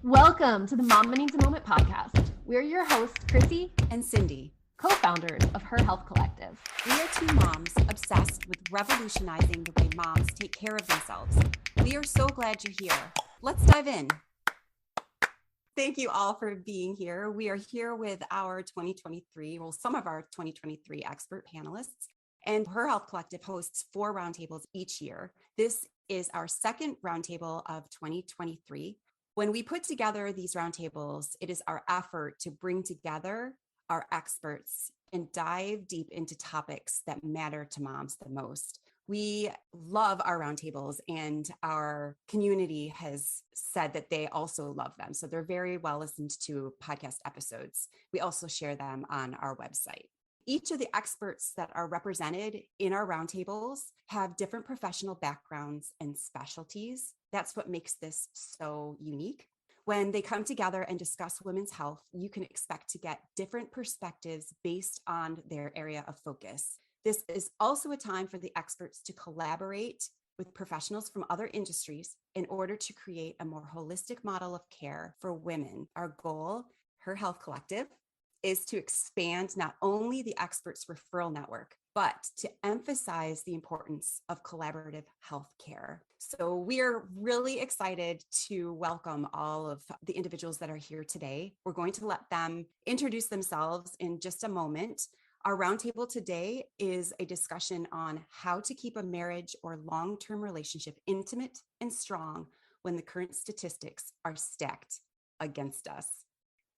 Welcome to the Mom Needs a Moment podcast. We're your hosts, Chrissy and Cindy, co-founders of HER Health Collective. We are two moms obsessed with revolutionizing the way moms take care of themselves. We are so glad you're here. Let's dive in. Thank you all for being here. We are here with our some of our 2023 expert panelists. And HER Health Collective hosts 4 roundtables each year. This is our second roundtable of 2023. When we put together these roundtables, it is our effort to bring together our experts and dive deep into topics that matter to moms the most. We love our roundtables, and our community has said that they also love them. So they're very well listened to podcast episodes. We also share them on our website. Each of the experts that are represented in our roundtables have different professional backgrounds and specialties. That's what makes this so unique. When they come together and discuss women's health, you can expect to get different perspectives based on their area of focus. This is also a time for the experts to collaborate with professionals from other industries in order to create a more holistic model of care for women. Our goal, HER Health Collective, is to expand not only the experts referral network, but to emphasize the importance of collaborative healthcare. So we are really excited to welcome all of the individuals that are here today. We're going to let them introduce themselves in just a moment. Our roundtable today is a discussion on how to keep a marriage or long-term relationship intimate and strong when the current statistics are stacked against us.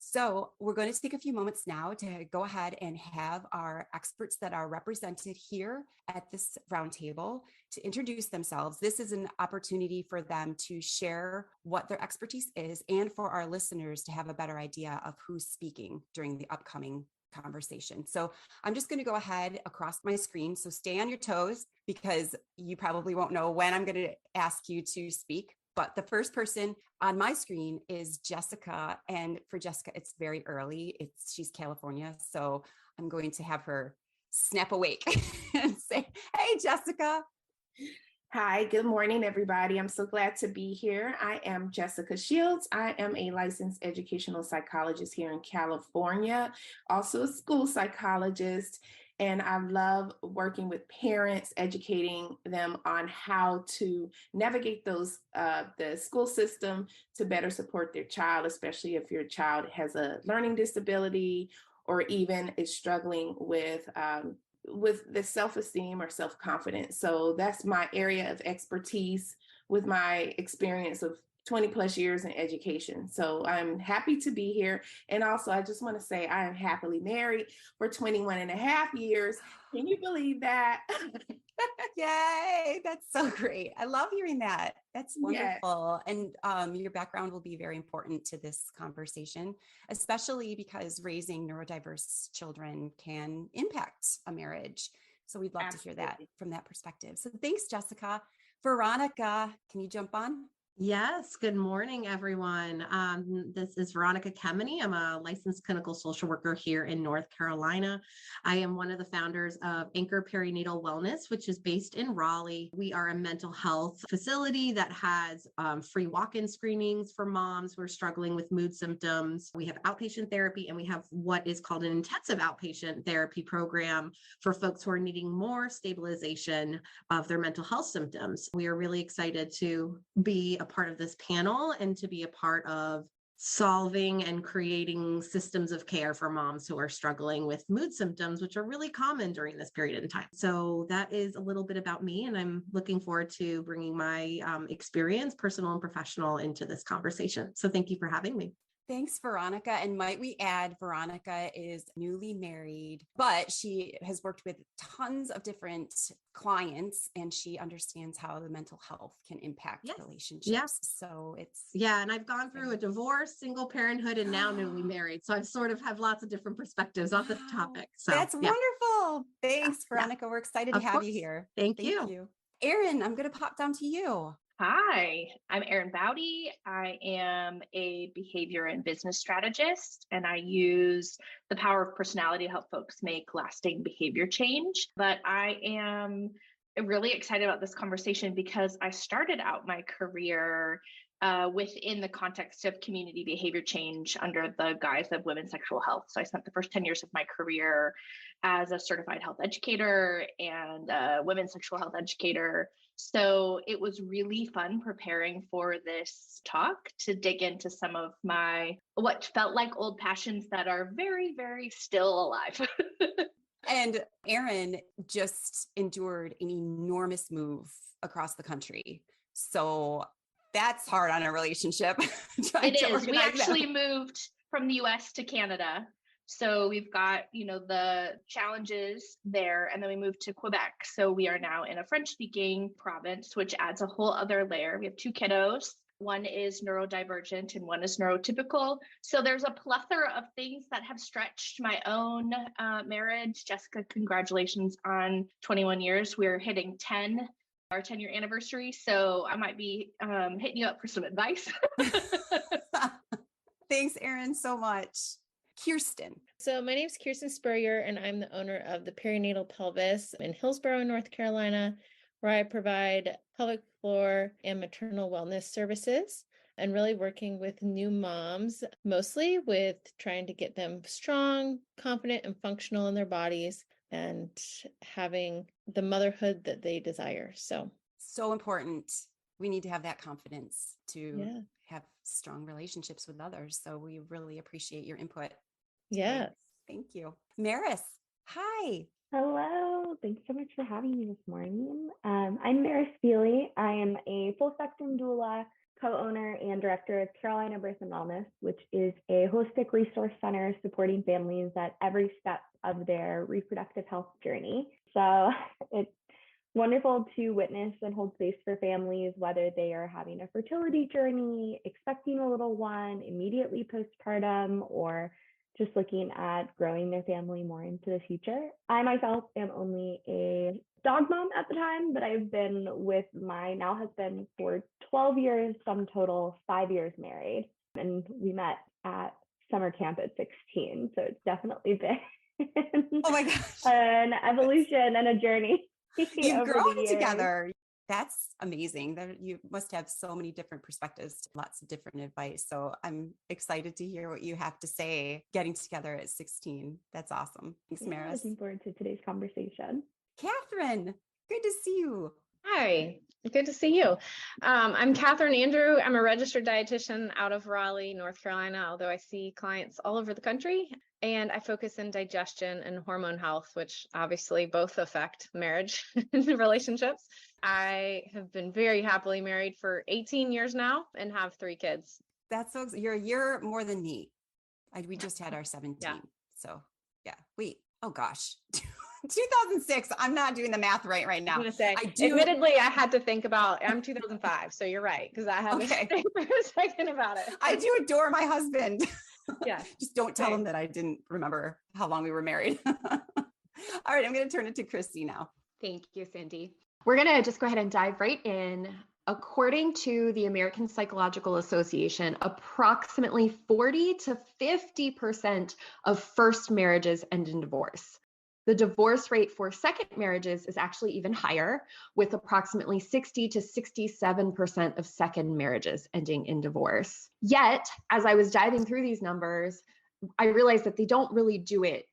So we're going to take a few moments now to go ahead and have our experts that are represented here at this roundtable to introduce themselves. This is an opportunity for them to share what their expertise is and for our listeners to have a better idea of who's speaking during the upcoming conversation. So I'm just going to go ahead across my screen. So stay on your toes because you probably won't know when I'm going to ask you to speak. But the first person on my screen is Jessica. And for Jessica, it's very early. She's California. So I'm going to have her snap awake and say, hey, Jessica. Hi, good morning, everybody. I'm so glad to be here. I am Jessica Shields. I am a licensed educational psychologist here in California, also a school psychologist. And I love working with parents, educating them on how to navigate the school system to better support their child, especially if your child has a learning disability or even is struggling with the self-esteem or self-confidence. So that's my area of expertise with my experience of 20 plus years in education. So I'm happy to be here. And also, I just want to say I am happily married for 21 and a half years. Can you believe that? Yay, that's so great. I love hearing that. That's wonderful. Yes. And your background will be very important to this conversation, especially because raising neurodiverse children can impact a marriage. So we'd love Absolutely. To hear that from that perspective. So thanks, Jessica. Veronica, can you jump on? Yes. Good morning, everyone. This is Veronica Kemeny. I'm a licensed clinical social worker here in North Carolina. I am one of the founders of Anchor Perinatal Wellness, which is based in Raleigh. We are a mental health facility that has free walk-in screenings for moms who are struggling with mood symptoms. We have outpatient therapy, and we have what is called an intensive outpatient therapy program for folks who are needing more stabilization of their mental health symptoms. We are really excited to be a part of this panel and to be a part of solving and creating systems of care for moms who are struggling with mood symptoms, which are really common during this period in time. So that is a little bit about me, and I'm looking forward to bringing my experience, personal and professional, into this conversation. So thank you for having me. Thanks, Veronica. And might we add, Veronica is newly married, but she has worked with tons of different clients, and she understands how the mental health can impact relationships. Yeah. So it's... Yeah. And I've gone through a divorce, single parenthood, and now newly married. So I've sort of have lots of different perspectives on this topic. So that's wonderful. Thanks, Veronica. We're excited to have you here. Thank you. Erin, I'm going to pop down to you. Hi, I'm Erin Baute. I am a behavior and business strategist, and I use the power of personality to help folks make lasting behavior change. But I am really excited about this conversation because I started out my career within the context of community behavior change under the guise of women's sexual health. So I spent the first 10 years of my career as a certified health educator and a women's sexual health educator. So it was really fun preparing for this talk to dig into some of my, what felt like old passions that are very, very still alive. And Erin just endured an enormous move across the country. So that's hard on a relationship. It is. We actually moved from the US to Canada. So we've got, the challenges there, and then we moved to Quebec. So we are now in a French-speaking province, which adds a whole other layer. We have 2 kiddos. One is neurodivergent and one is neurotypical. So there's a plethora of things that have stretched my own marriage. Jessica, congratulations on 21 years. We're hitting 10, our 10-year anniversary. So I might be hitting you up for some advice. Thanks, Erin, so much. Kirsten. So my name is Kirsten Spurrier, and I'm the owner of the Perinatal Pelvis in Hillsborough, North Carolina, where I provide pelvic floor and maternal wellness services, and really working with new moms, mostly with trying to get them strong, confident, and functional in their bodies and having the motherhood that they desire. So important. We need to have that confidence to have strong relationships with others. So we really appreciate your input. Yes. Thank you. Maris, hi. Hello. Thanks so much for having me this morning. I'm Maris Feeley. I am a full spectrum doula, co-owner and director of Carolina Birth and Wellness, which is a holistic resource center supporting families at every step of their reproductive health journey. So it's wonderful to witness and hold space for families, whether they are having a fertility journey, expecting a little one, immediately postpartum, or just looking at growing their family more into the future. I myself am only a dog mom at the time, but I've been with my now husband for 12 years, sum total 5 years married. And we met at summer camp at 16. So it's definitely been oh my gosh. an evolution and a journey. You've grown together. That's amazing. That you must have so many different perspectives, lots of different advice. So I'm excited to hear what you have to say getting together at 16. That's awesome. Thanks, Maris. Looking forward to today's conversation. Catherine, good to see you. Hi, good to see you. I'm Catherine Andrew. I'm a registered dietitian out of Raleigh, North Carolina, although I see clients all over the country. And I focus in digestion and hormone health, which obviously both affect marriage and relationships. I have been very happily married for 18 years now and have 3 kids. That's so, you're a year more than me. We just had our 17. Yeah. So yeah, wait, oh gosh. 2006. I'm not doing the math right now. I'm going to say, admittedly, I had to think about, I'm 2005. So you're right. Because I had to think for a second about it. I do adore my husband. Yeah. Just don't tell him that I didn't remember how long we were married. All right. I'm going to turn it to Christy now. Thank you, Cindy. We're going to just go ahead and dive right in. According to the American Psychological Association, approximately 40 to 50% of first marriages end in divorce. The divorce rate for second marriages is actually even higher, with approximately 60 to 67% of second marriages ending in divorce. Yet, as I was diving through these numbers, I realized that they don't really do it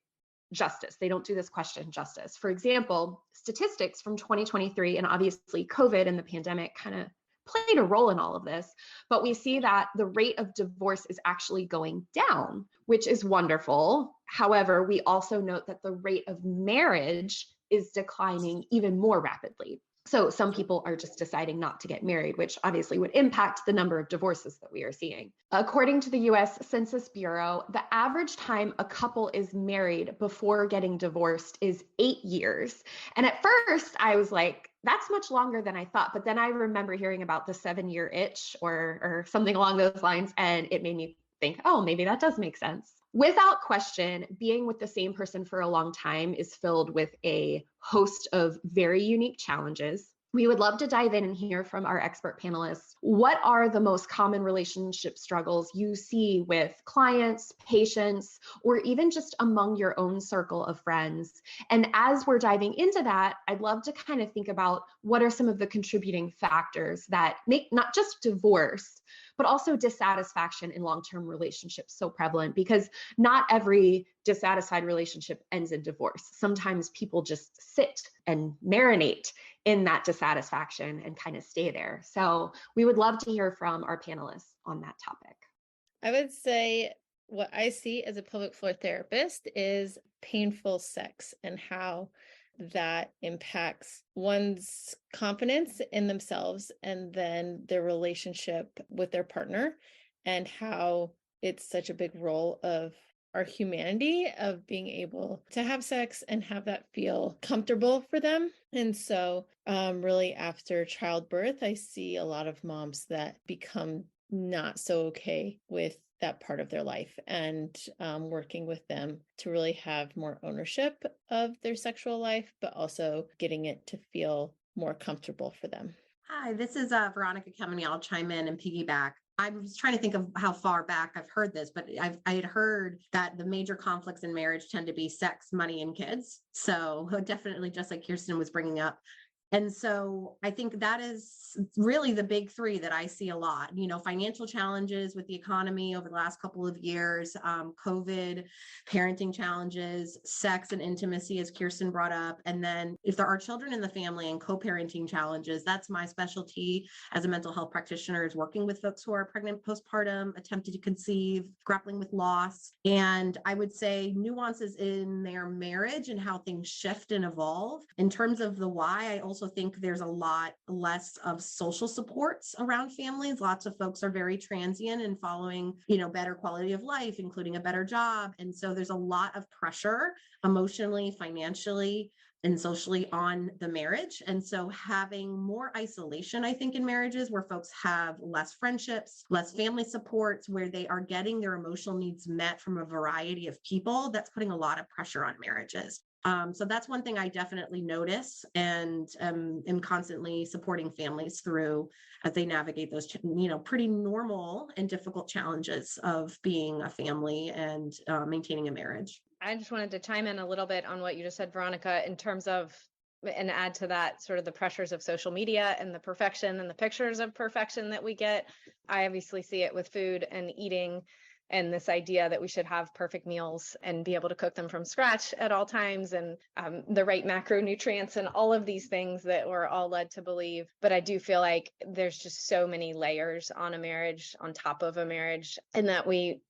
justice. They don't do this question justice. For example, statistics from 2023, and obviously COVID and the pandemic kind of played a role in all of this, but we see that the rate of divorce is actually going down, which is wonderful. However, we also note that the rate of marriage is declining even more rapidly. So some people are just deciding not to get married, which obviously would impact the number of divorces that we are seeing. According to the US Census Bureau, the average time a couple is married before getting divorced is 8 years. And at first I was like, that's much longer than I thought. But then I remember hearing about the 7-year itch or something along those lines. And it made me think, oh, maybe that does make sense. Without question, being with the same person for a long time is filled with a host of very unique challenges. We would love to dive in and hear from our expert panelists. What are the most common relationship struggles you see with clients, patients, or even just among your own circle of friends? And as we're diving into that, I'd love to kind of think about what are some of the contributing factors that make not just divorce, but also dissatisfaction in long-term relationships so prevalent because not every dissatisfied relationship ends in divorce. Sometimes people just sit and marinate in that dissatisfaction and kind of stay there. So we would love to hear from our panelists on that topic. I would say what I see as a pelvic floor therapist is painful sex and how that impacts one's confidence in themselves and then their relationship with their partner, and how it's such a big role of our humanity of being able to have sex and have that feel comfortable for them. And so really after childbirth, I see a lot of moms that become not so okay with that part of their life, and working with them to really have more ownership of their sexual life, but also getting it to feel more comfortable for them. Hi, this is Veronica Kemeny. I'll chime in and piggyback. I was trying to think of how far back I've heard this, but I had heard that the major conflicts in marriage tend to be sex, money, and kids. So definitely, just like Kirsten was bringing up. And so I think that is really the big three that I see a lot, financial challenges with the economy over the last couple of years, COVID, parenting challenges, sex and intimacy, as Kirsten brought up. And then if there are children in the family and co-parenting challenges, that's my specialty as a mental health practitioner, is working with folks who are pregnant, postpartum, attempted to conceive, grappling with loss. And I would say nuances in their marriage and how things shift and evolve. In terms of the why, I also think there's a lot less of social supports around families. Lots of folks are very transient and following, better quality of life, including a better job. And so there's a lot of pressure emotionally, financially, and socially on the marriage. And so having more isolation, I think, in marriages where folks have less friendships, less family supports, where they are getting their emotional needs met from a variety of people, that's putting a lot of pressure on marriages. So that's one thing I definitely notice, and am constantly supporting families through as they navigate those, pretty normal and difficult challenges of being a family and maintaining a marriage. I just wanted to chime in a little bit on what you just said, Veronica, in terms of, and add to that sort of the pressures of social media and the perfection and the pictures of perfection that we get. I obviously see it with food and eating, and this idea that we should have perfect meals and be able to cook them from scratch at all times, and the right macronutrients and all of these things that we're all led to believe. But I do feel like there's just so many layers on a marriage, on top of a marriage, and that we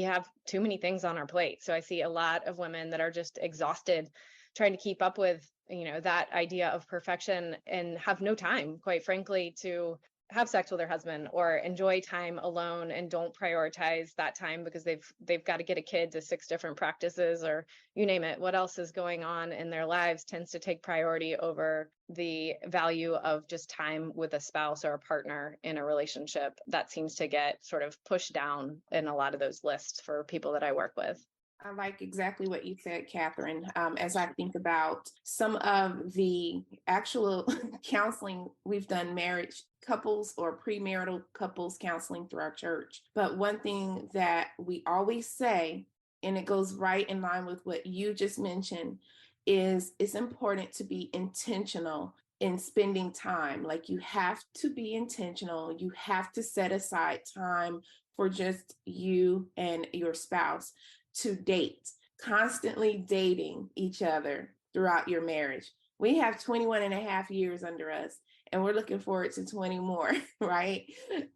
have too many things on our plate. So I see a lot of women that are just exhausted trying to keep up with, that idea of perfection, and have no time, quite frankly, to have sex with their husband or enjoy time alone, and don't prioritize that time because they've got to get a kid to 6 different practices, or you name it. What else is going on in their lives tends to take priority over the value of just time with a spouse or a partner in a relationship. That seems to get sort of pushed down in a lot of those lists for people that I work with. I like exactly what you said, Catherine. As I think about some of the actual counseling, we've done marriage couples or premarital couples counseling through our church. But one thing that we always say, and it goes right in line with what you just mentioned, is it's important to be intentional in spending time. Like, you have to be intentional. You have to set aside time for just you and your spouse to date, constantly dating each other throughout your marriage. We have 21 and a half years under us, and we're looking forward to 20 more, right?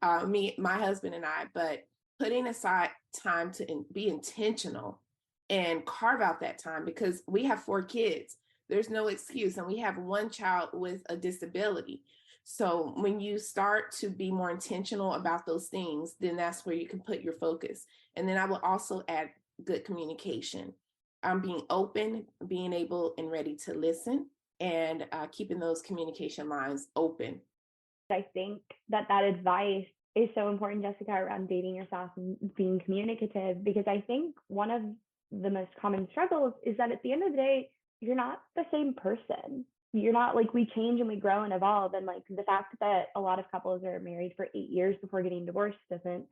My husband and I, but putting aside time to be intentional and carve out that time, because we have 4 kids. There's no excuse, and we have 1 child with a disability. So when you start to be more intentional about those things, then that's where you can put your focus. And then I will also add good communication. Being open, being able and ready to listen, and keeping those communication lines open. I think that advice is so important, Jessica, around dating yourself and being communicative, because I think one of the most common struggles is that at the end of the day, you're not the same person. You're not, like, we change and we grow and evolve. And like the fact that a lot of couples are married for 8 years before getting divorced doesn't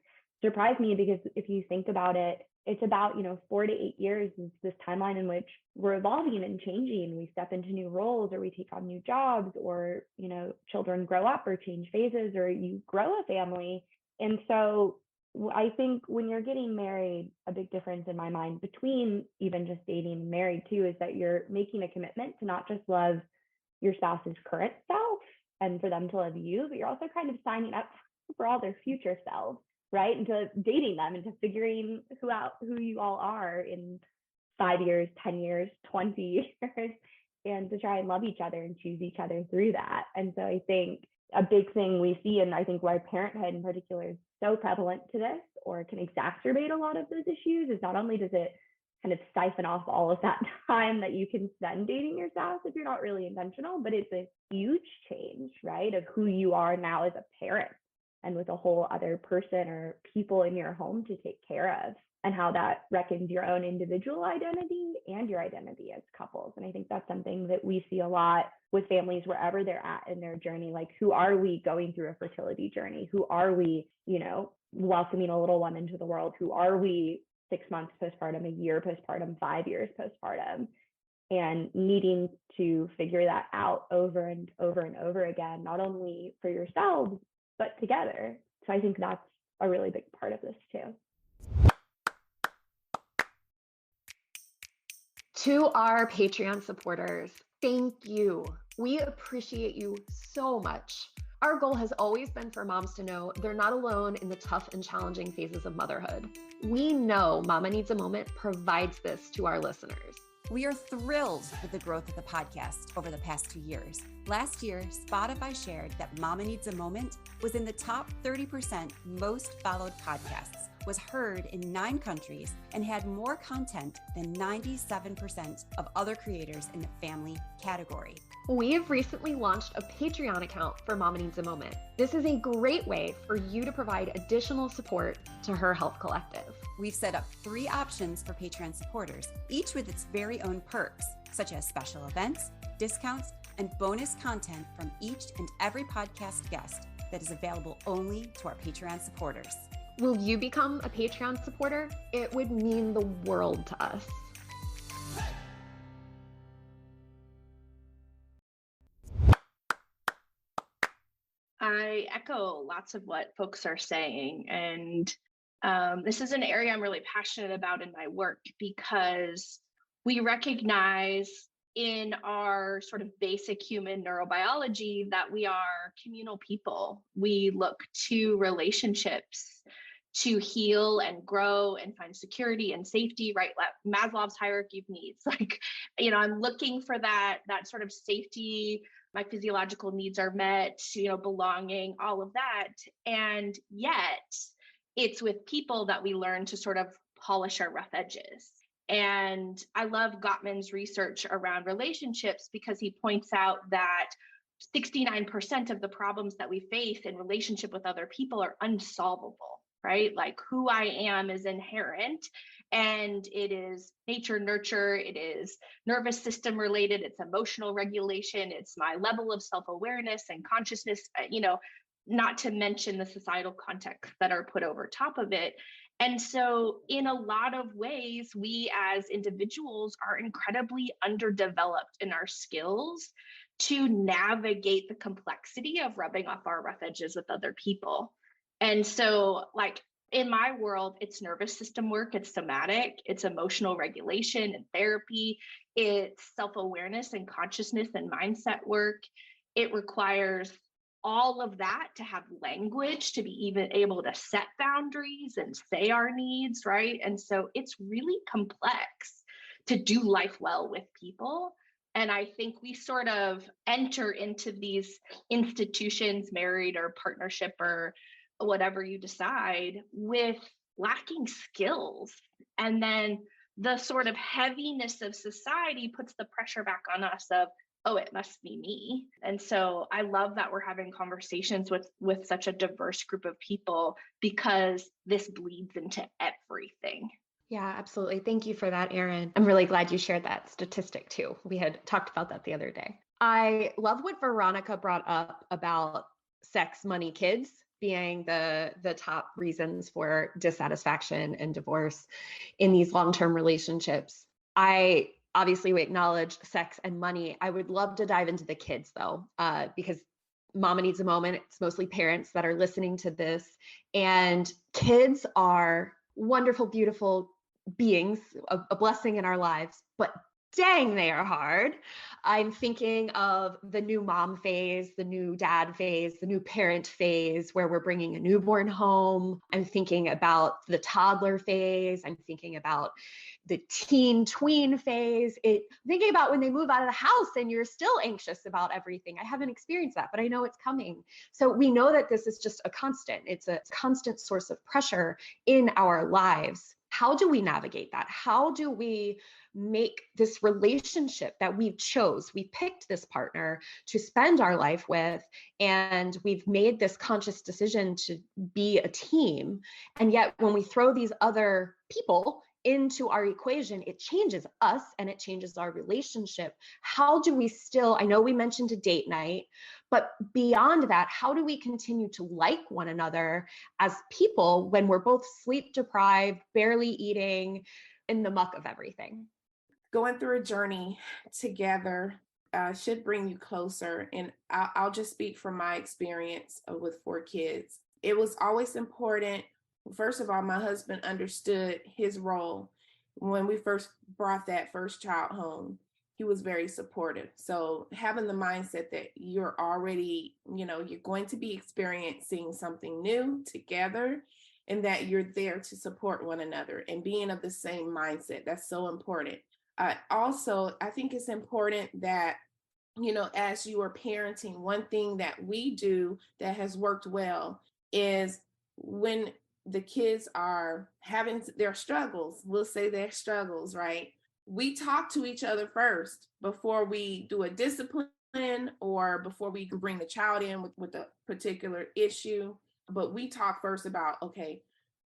surprise me, because if you think about it, it's about, 4 to 8 years is this timeline in which we're evolving and changing. We step into new roles, or we take on new jobs, or, children grow up or change phases, or you grow a family. And so I think when you're getting married, a big difference in my mind between even just dating and married too is that you're making a commitment to not just love your spouse's current self and for them to love you, but you're also kind of signing up for all their future selves, right? Into dating them, into figuring who you all are in 5 years, 10 years, 20 years, and to try and love each other and choose each other through that. And so I think a big thing we see, and I think why parenthood in particular is so prevalent to this or can exacerbate a lot of those issues, is not only does it kind of siphon off all of that time that you can spend dating your spouse if you're not really intentional, but it's a huge change, right, of who you are now as a parent and with a whole other person or people in your home to take care of, and how that reckons your own individual identity and your identity as couples. And I think that's something that we see a lot with families wherever they're at in their journey. Like, who are we going through a fertility journey? Who are we, welcoming a little one into the world? Who are we 6 months postpartum, a year postpartum, 5 years postpartum? And needing to figure that out over and over and over again, not only for yourselves, but together. So I think that's a really big part of this too. To our Patreon supporters, thank you. We appreciate you so much. Our goal has always been for moms to know they're not alone in the tough and challenging phases of motherhood. We know Mama Needs a Moment provides this to our listeners. We are thrilled with the growth of the podcast over the past 2 years. Last year, Spotify shared that Mama Needs a Moment was in the top 30% most followed podcasts, was heard in 9 countries, and had more content than 97% of other creators in the family category. We have recently launched a Patreon account for Mama Needs a Moment. This is a great way for you to provide additional support to HER Health Collective. We've set up 3 options for Patreon supporters, each with its very own perks, such as special events, discounts, and bonus content from each and every podcast guest that is available only to our Patreon supporters. Will you become a Patreon supporter? It would mean the world to us. I echo lots of what folks are saying. And this is an area I'm really passionate about in my work, because we recognize in our sort of basic human neurobiology that we are communal people. We look to relationships to heal and grow and find security and safety, right? Maslow's hierarchy of needs. I'm looking for that sort of safety. My physiological needs are met, belonging, all of that. And yet it's with people that we learn to sort of polish our rough edges. And I love Gottman's research around relationships, because he points out that 69% of the problems that we face in relationship with other people are unsolvable, right? Like, who I am is inherent, and it is nature, nurture, it is nervous system related, it's emotional regulation, it's my level of self-awareness and consciousness, not to mention the societal contexts that are put over top of it. And so in a lot of ways, we as individuals are incredibly underdeveloped in our skills to navigate the complexity of rubbing off our rough edges with other people. And so, in my world, it's nervous system work, it's somatic, it's emotional regulation and therapy, it's self-awareness and consciousness and mindset work. It requires all of that to have language, to be even able to set boundaries and say our needs, right? And so it's really complex to do life well with people. And I think we sort of enter into these institutions, married or partnership or whatever you decide, with lacking skills. And then the sort of heaviness of society puts the pressure back on us of, oh, it must be me. And so I love that we're having conversations with such a diverse group of people, because this bleeds into everything. Yeah, absolutely. Thank you for that, Erin. I'm really glad you shared that statistic too. We had talked about that the other day. I love what Veronica brought up about sex, money, kids being the top reasons for dissatisfaction and divorce in these long-term relationships. Obviously, we acknowledge sex and money. I would love to dive into the kids though, because Mama Needs a Moment. It's mostly parents that are listening to this. And kids are wonderful, beautiful beings, a blessing in our lives, but dang, they are hard. I'm thinking of the new mom phase, the new dad phase, the new parent phase where we're bringing a newborn home. I'm thinking about the toddler phase. I'm thinking about the teen tween phase. Thinking about when they move out of the house and you're still anxious about everything. I haven't experienced that, but I know it's coming. So we know that this is just a constant. It's a constant source of pressure in our lives. How do we navigate that? How do we make this relationship that we chose? We picked this partner to spend our life with, and we've made this conscious decision to be a team. And yet when we throw these other people into our equation, it changes us and it changes our relationship. How do we still, I know we mentioned a date night, but beyond that, how do we continue to like one another as people when we're both sleep deprived, barely eating, in the muck of everything? Going through a journey together should bring you closer. And I'll just speak from my experience with 4 kids. It was always important. First of all, my husband understood his role. When we first brought that first child home, he was very supportive. So having the mindset that you're already, you're going to be experiencing something new together, and that you're there to support one another and being of the same mindset, that's so important. Also, I think it's important that, as you are parenting, one thing that we do that has worked well is when the kids are having their struggles, we'll say their struggles, right? We talk to each other first before we do a discipline or before we can bring the child in with a particular issue. But we talk first about, okay,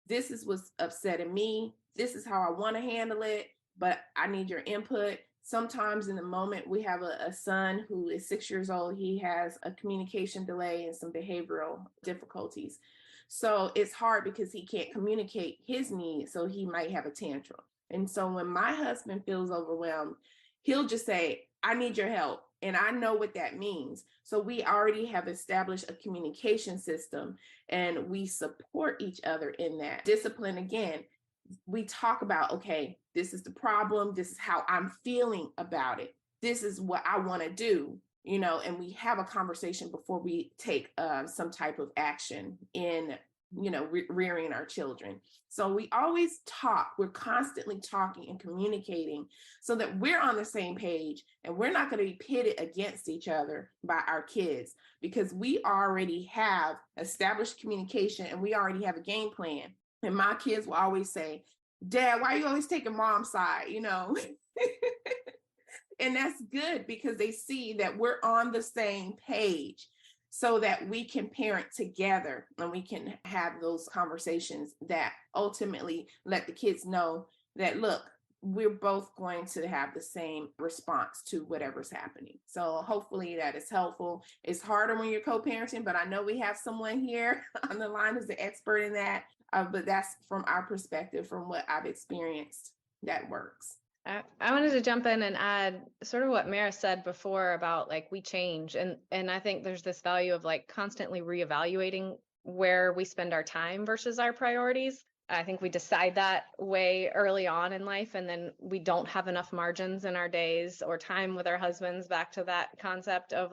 this is what's upsetting me. This is how I want to handle it, but I need your input. Sometimes in the moment, we have a son who is 6 years old. He has a communication delay and some behavioral difficulties. So it's hard because he can't communicate his needs, so he might have a tantrum. And so when my husband feels overwhelmed, he'll just say, I need your help. And I know what that means. So we already have established a communication system and we support each other in that. Discipline, again, we talk about, okay, this is the problem. This is how I'm feeling about it. This is what I want to do, and we have a conversation before we take some type of action in, rearing our children. So we always talk. We're constantly talking and communicating so that we're on the same page and we're not going to be pitted against each other by our kids, because we already have established communication and we already have a game plan. And my kids will always say, Dad, why are you always taking Mom's side? And that's good because they see that we're on the same page so that we can parent together and we can have those conversations that ultimately let the kids know that, look, we're both going to have the same response to whatever's happening. So hopefully that is helpful. It's harder when you're co-parenting, but I know we have someone here on the line who's the expert in that. But that's from our perspective, from what I've experienced, that works. I wanted to jump in and add sort of what Mara said before about we change. And I think there's this value of constantly reevaluating where we spend our time versus our priorities. I think we decide that way early on in life, and then we don't have enough margins in our days or time with our husbands, back to that concept of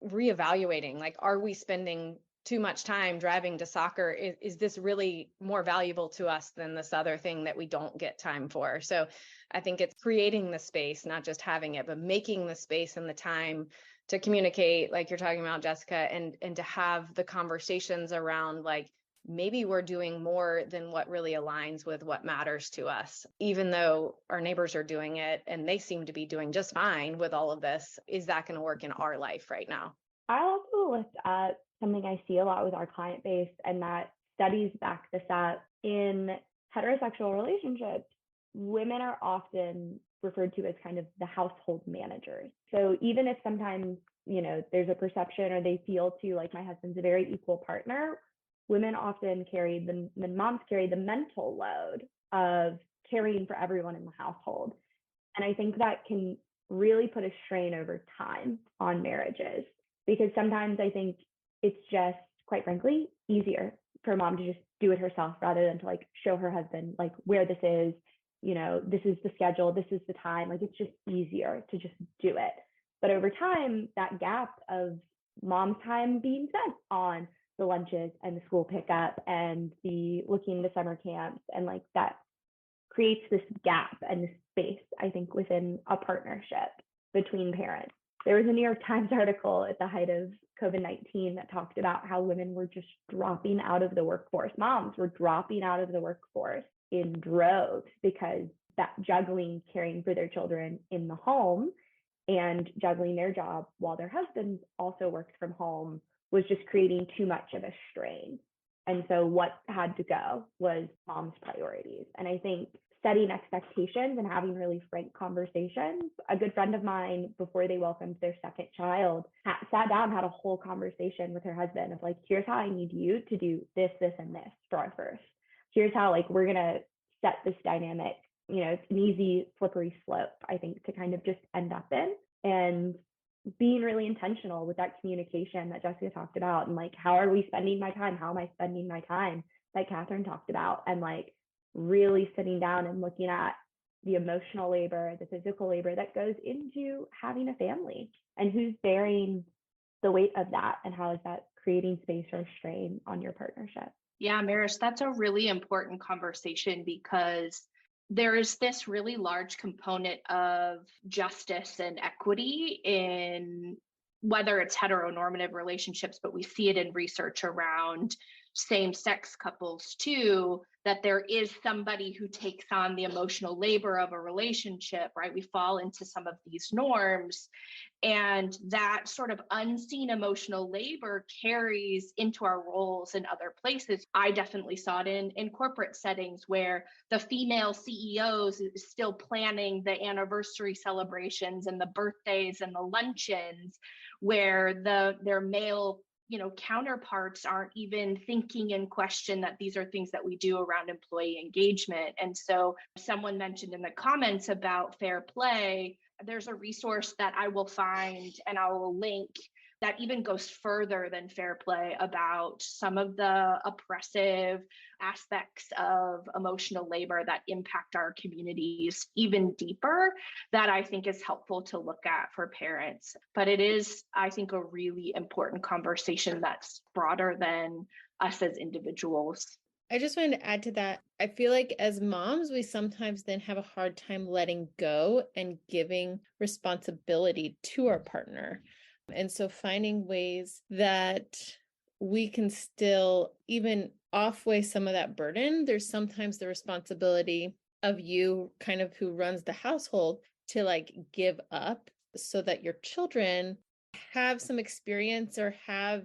reevaluating, are we spending too much time driving to soccer? Is this really more valuable to us than this other thing that we don't get time for? So I think it's creating the space, not just having it, but making the space and the time to communicate, like you're talking about, Jessica, and to have the conversations around maybe we're doing more than what really aligns with what matters to us, even though our neighbors are doing it and they seem to be doing just fine with all of this. Is that going to work in our life right now? I also lift up something I see a lot with our client base, and that studies back this up. In heterosexual relationships, women are often referred to as kind of the household managers. So even if sometimes, there's a perception or they feel too like my husband's a very equal partner, women often carry the moms carry the mental load of caring for everyone in the household. And I think that can really put a strain over time on marriages, because sometimes I think it's just, quite frankly, easier for a mom to just do it herself rather than to like show her husband like where this is, this is the schedule, this is the time. Like it's just easier to just do it. But over time, that gap of mom's time being spent on the lunches and the school pickup and the looking into summer camps, and like that creates this gap and this space, I think, within a partnership between parents. There was a New York Times article at the height of COVID-19 that talked about how women were just dropping out of the workforce. Moms were dropping out of the workforce in droves because that juggling caring for their children in the home and juggling their job while their husbands also worked from home was just creating too much of a strain. And so what had to go was mom's priorities. And I think setting expectations and having really frank conversations. A good friend of mine, before they welcomed their second child, sat down, had a whole conversation with her husband of like, here's how I need you to do this, this, and this for our first. Here's how like we're gonna set this dynamic. It's an easy slippery slope, I think, to kind of just end up in. And being really intentional with that communication that Jessica talked about, and like, how are we spending my time? How am I spending my time? That Catherine talked about, and like really sitting down and looking at the emotional labor, the physical labor that goes into having a family, and who's bearing the weight of that, and how is that creating space or strain on your partnership. Yeah, Maris, that's a really important conversation because there is this really large component of justice and equity in whether it's heteronormative relationships, but we see it in research around same-sex couples too, that there is somebody who takes on the emotional labor of a relationship, right? We fall into some of these norms, and that sort of unseen emotional labor carries into our roles in other places. I definitely saw it in corporate settings where the female CEOs is still planning the anniversary celebrations and the birthdays and the luncheons, where their male counterparts aren't even thinking in question that these are things that we do around employee engagement. And so someone mentioned in the comments about fair play. There's a resource that I will find and I will link that even goes further than fair play about some of the oppressive aspects of emotional labor that impact our communities even deeper, that I think is helpful to look at for parents. But it is, I think, a really important conversation that's broader than us as individuals. I just wanted to add to that. I feel like as moms, we sometimes then have a hard time letting go and giving responsibility to our partner. And so finding ways that we can still even off-weigh some of that burden. There's sometimes the responsibility of you, kind of who runs the household, to like give up so that your children have some experience or have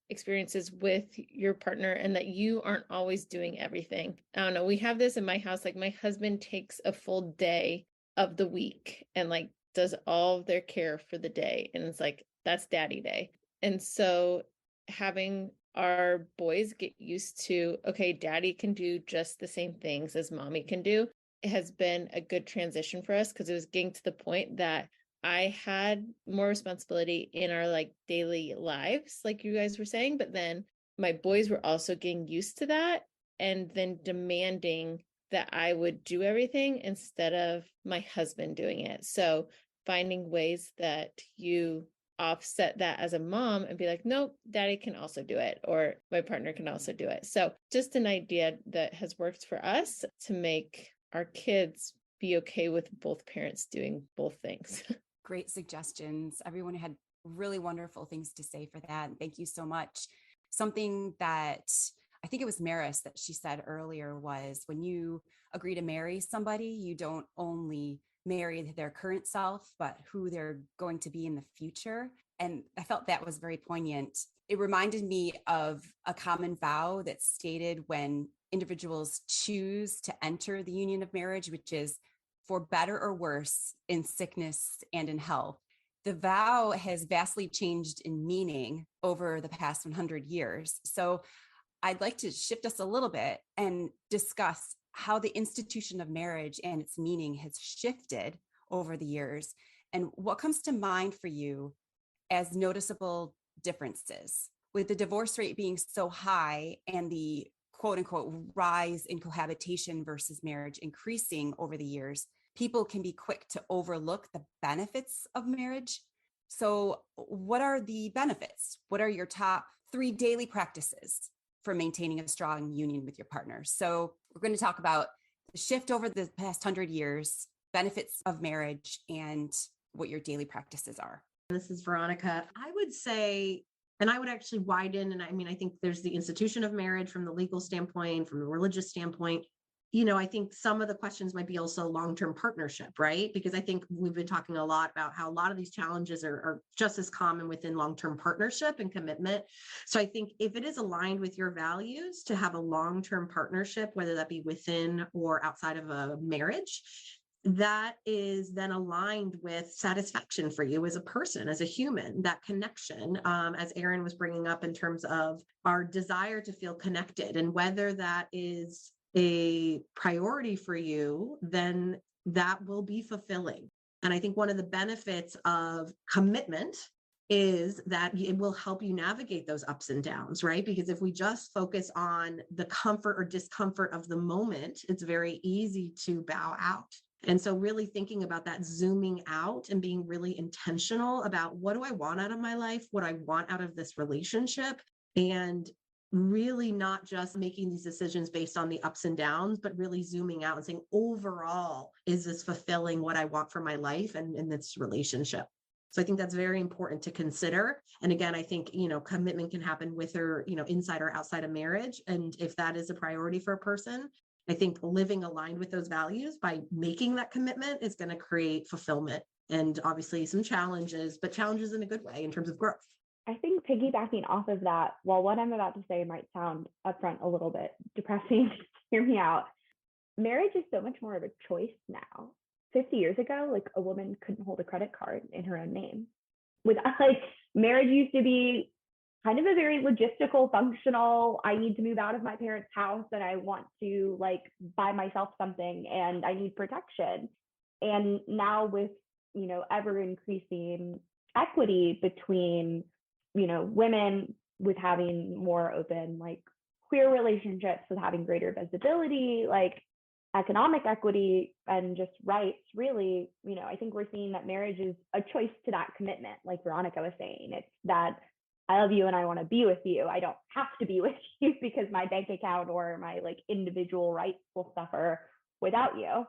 experiences with your partner, and that you aren't always doing everything. I don't know. We have this in my house. Like my husband takes a full day of the week and like does all of their care for the day. And it's like, that's daddy day. And so having our boys get used to, okay, daddy can do just the same things as mommy can do, it has been a good transition for us, because it was getting to the point that I had more responsibility in our like daily lives, like you guys were saying, but then my boys were also getting used to that and then demanding that I would do everything instead of my husband doing it. So finding ways that you offset that as a mom and be like, nope, daddy can also do it, or my partner can also do it. So just an idea that has worked for us to make our kids be okay with both parents doing both things. Great suggestions. Everyone had really wonderful things to say for that. Thank you so much. Something that I think it was Maris that she said earlier was, when you agree to marry somebody, you don't only marry their current self, but who they're going to be in the future. And I felt that was very poignant. It reminded me of a common vow that's stated when individuals choose to enter the union of marriage, which is for better or worse, in sickness and in health. The vow has vastly changed in meaning over the past 100 years. So I'd like to shift us a little bit and discuss how the institution of marriage and its meaning has shifted over the years, and what comes to mind for you as noticeable differences. with the divorce rate being so high and the quote unquote rise in cohabitation versus marriage increasing over the years, people can be quick to overlook the benefits of marriage. So what are the benefits? What are your top 3 daily practices for maintaining a strong union with your partner? So we're going to talk about the shift over the past 100 years, benefits of marriage, and what your daily practices are. This is Veronica. I would say, and I would actually widen, and I mean, I think there's the institution of marriage from the legal standpoint, from the religious standpoint. You know, I think some of the questions might be also long-term partnership, right? Because I think we've been talking a lot about how a lot of these challenges are just as common within long-term partnership and commitment. So I think if it is aligned with your values to have a long-term partnership, whether that be within or outside of a marriage, that is then aligned with satisfaction for you as a person, as a human, that connection, as Erin was bringing up in terms of our desire to feel connected, and whether that is a priority for you, then that will be fulfilling. And I think one of the benefits of commitment is that it will help you navigate those ups and downs, right? Because if we just focus on the comfort or discomfort of the moment, it's very easy to bow out. And so really thinking about that, zooming out and being really intentional about what do I want out of my life, what I want out of this relationship, and really not just making these decisions based on the ups and downs, but really zooming out and saying, overall, is this fulfilling what I want for my life and in this relationship? So I think that's very important to consider. And again, I think, you know, commitment can happen with or, you know, inside or outside of marriage. And if that is a priority for a person, I think living aligned with those values by making that commitment is going to create fulfillment and obviously some challenges, but challenges in a good way in terms of growth. I think piggybacking off of that, while what I'm about to say might sound upfront a little bit depressing, hear me out. Marriage is so much more of a choice now. 50 years ago, like a woman couldn't hold a credit card in her own name. With like marriage used to be kind of a very logistical, functional, I need to move out of my parents' house and I want to like buy myself something and I need protection. And now with, you know, ever increasing equity between, you know, women with having more open like queer relationships, with having greater visibility, like economic equity and just rights, really, you know, I think we're seeing that marriage is a choice to that commitment. Like Veronica was saying, it's that I love you and I want to be with you. I don't have to be with you because my bank account or my like individual rights will suffer without you.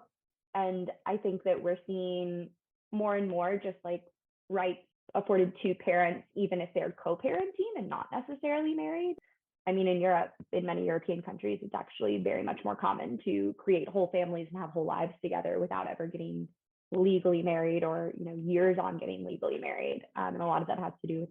And I think that we're seeing more and more just like rights afforded to parents, even if they're co-parenting and not necessarily married. I mean, in Europe, in many European countries, it's actually very much more common to create whole families and have whole lives together without ever getting legally married or, you know, years on getting legally married. And a lot of that has to do with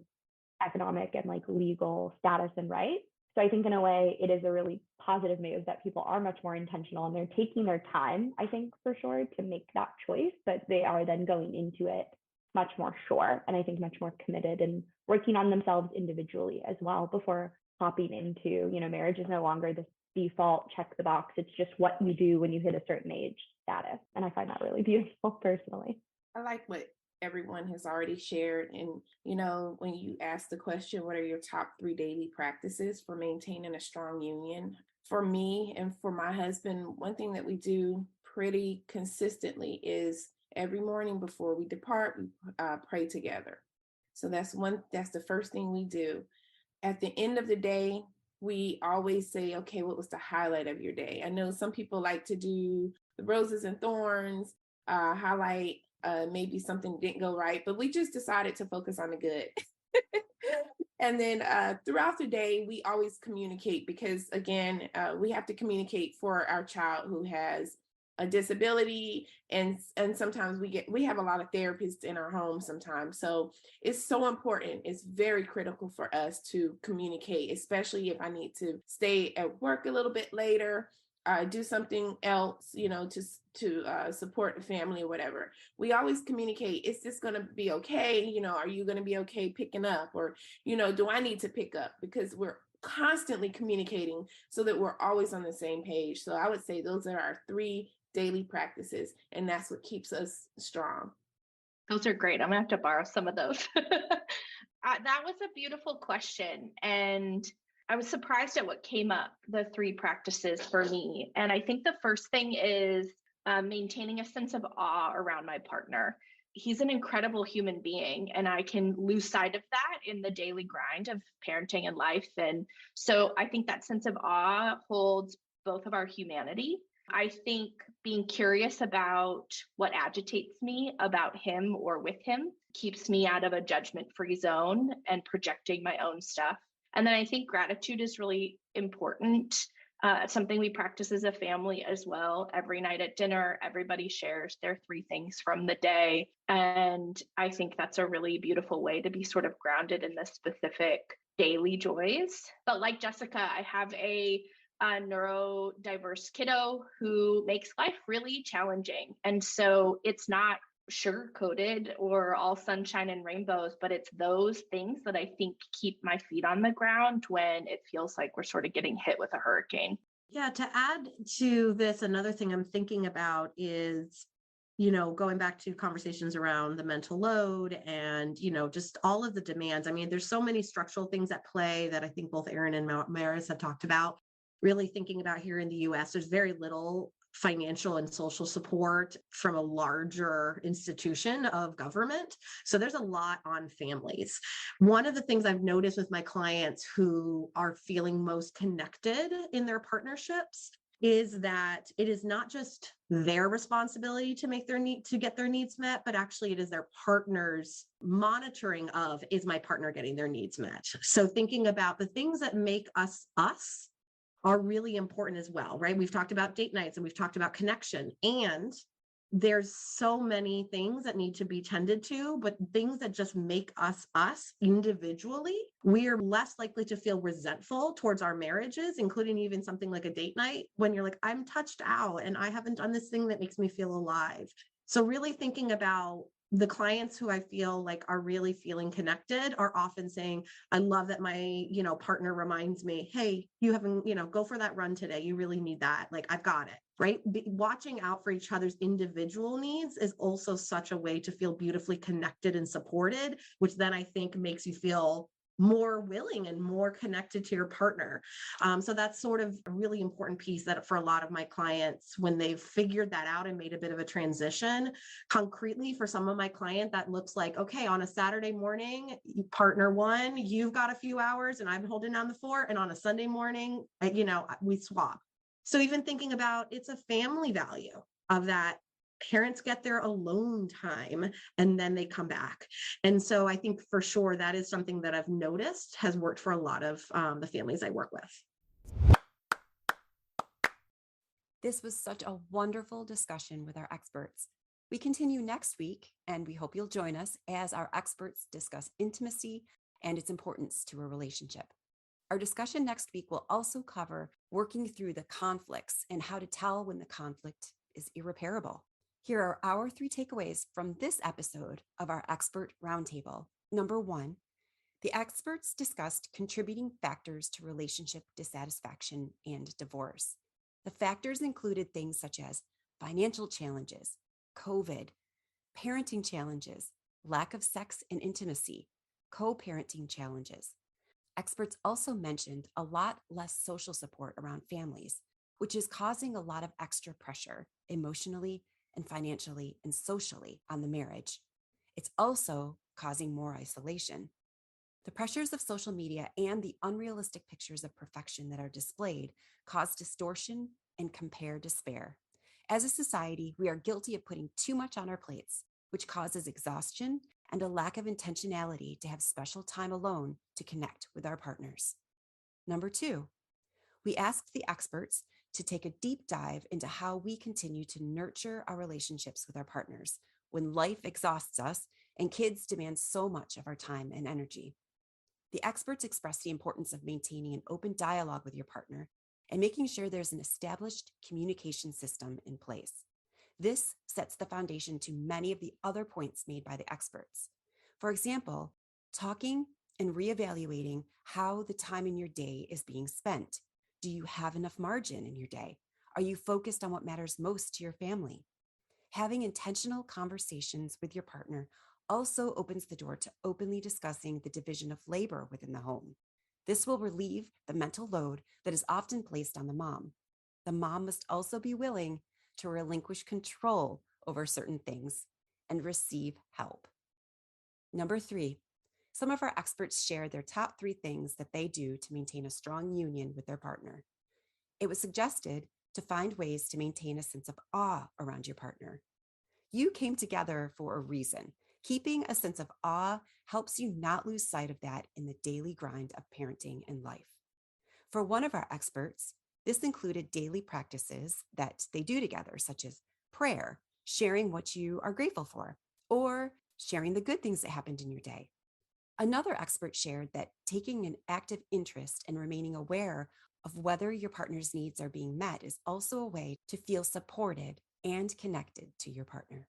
economic and like legal status and rights. So I think in a way, it is a really positive move that people are much more intentional and they're taking their time, I think for sure, to make that choice, but they are then going into it much more sure. And I think much more committed and working on themselves individually as well before hopping into, you know, marriage is no longer this default check the box. It's just what you do when you hit a certain age status. And I find that really beautiful personally. I like what everyone has already shared. And, you know, when you ask the question, what are your top 3 daily practices for maintaining a strong union? For me and for my husband, one thing that we do pretty consistently is every morning before we depart, we pray together. So that's the first thing we do. At the end of the day, we always say, okay, what was the highlight of your day? I know some people like to do the roses and thorns, highlight maybe something didn't go right, but we just decided to focus on the good. And then throughout the day, we always communicate because, again, we have to communicate for our child who has a disability, and sometimes we have a lot of therapists in our home sometimes. So it's so important. It's very critical for us to communicate, especially if I need to stay at work a little bit later, do something else, you know, to support the family or whatever. We always communicate. Is this going to be okay? You know, are you going to be okay picking up? Or, you know, do I need to pick up? Because we're constantly communicating so that we're always on the same page. So I would say those are our 3 daily practices, and that's what keeps us strong. Those are great. I'm gonna have to borrow some of those. That was a beautiful question. And I was surprised at what came up, the 3 practices for me. And I think the first thing is maintaining a sense of awe around my partner. He's an incredible human being, and I can lose sight of that in the daily grind of parenting and life. And so I think that sense of awe holds both of our humanity. I think being curious about what agitates me about him or with him keeps me out of a judgment-free zone and projecting my own stuff. And then I think gratitude is really important. Something we practice as a family as well. Every night at dinner, everybody shares their 3 things from the day. And I think that's a really beautiful way to be sort of grounded in the specific daily joys. But like Jessica, I have a neurodiverse kiddo who makes life really challenging. And so it's not sugar-coated or all sunshine and rainbows, but it's those things that I think keep my feet on the ground when it feels like we're sort of getting hit with a hurricane. Yeah, to add to this, another thing I'm thinking about is, going back to conversations around the mental load and, just all of the demands. I mean, there's so many structural things at play that I think both Erin and Maris have talked about. Really thinking about here in the US, there's very little financial and social support from a larger institution of government. So there's a lot on families. One of the things I've noticed with my clients who are feeling most connected in their partnerships is that it is not just their responsibility to get their needs met, but actually it is their partner's monitoring of, is my partner getting their needs met? So thinking about the things that make us us are really important as well, right? We've talked about date nights and we've talked about connection, and there's so many things that need to be tended to, but things that just make us us individually, we're less likely to feel resentful towards our marriages, including even something like a date night when you're like, I'm touched out and I haven't done this thing that makes me feel alive. So really thinking about the clients who I feel like are really feeling connected are often saying, I love that my, partner reminds me, hey, you haven't, go for that run today. You really need that. Like, I've got it, right? Watching out for each other's individual needs is also such a way to feel beautifully connected and supported, which then I think makes you feel more willing and more connected to your partner. So that's sort of a really important piece that for a lot of my clients, when they've figured that out and made a bit of a transition, concretely for some of my clients, that looks like, okay, on a Saturday morning, partner 1, you've got a few hours and I'm holding down the fort. And on a Sunday morning, we swap. So even thinking about, it's a family value of that. Parents get their alone time and then they come back. And so I think for sure that is something that I've noticed has worked for a lot of the families I work with. This was such a wonderful discussion with our experts. We continue next week, and we hope you'll join us as our experts discuss intimacy and its importance to a relationship. Our discussion next week will also cover working through the conflicts and how to tell when the conflict is irreparable. Here are our 3 takeaways from this episode of our Expert Roundtable. Number 1, the experts discussed contributing factors to relationship dissatisfaction and divorce. The factors included things such as financial challenges, COVID, parenting challenges, lack of sex and intimacy, co-parenting challenges. Experts also mentioned a lot less social support around families, which is causing a lot of extra pressure emotionally and financially and socially on the marriage. It's also causing more isolation. The pressures of social media and the unrealistic pictures of perfection that are displayed cause distortion and compare despair. As a society, we are guilty of putting too much on our plates, which causes exhaustion and a lack of intentionality to have special time alone to connect with our partners. Number 2, we asked the experts to take a deep dive into how we continue to nurture our relationships with our partners when life exhausts us and kids demand so much of our time and energy. The experts expressed the importance of maintaining an open dialogue with your partner and making sure there's an established communication system in place. This sets the foundation to many of the other points made by the experts. For example, talking and reevaluating how the time in your day is being spent. Do you have enough margin in your day? Are you focused on what matters most to your family? Having intentional conversations with your partner also opens the door to openly discussing the division of labor within the home. This will relieve the mental load that is often placed on the mom. The mom must also be willing to relinquish control over certain things and receive help. Number 3, some of our experts shared their top 3 things that they do to maintain a strong union with their partner. It was suggested to find ways to maintain a sense of awe around your partner. You came together for a reason. Keeping a sense of awe helps you not lose sight of that in the daily grind of parenting and life. For one of our experts, this included daily practices that they do together, such as prayer, sharing what you are grateful for, or sharing the good things that happened in your day. Another expert shared that taking an active interest and remaining aware of whether your partner's needs are being met is also a way to feel supported and connected to your partner.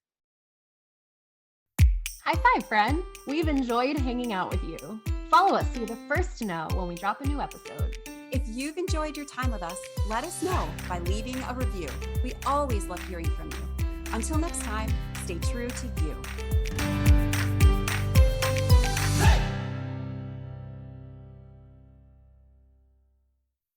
High five, friend. We've enjoyed hanging out with you. Follow us so you're the first to know when we drop a new episode. If you've enjoyed your time with us, let us know by leaving a review. We always love hearing from you. Until next time, stay true to you.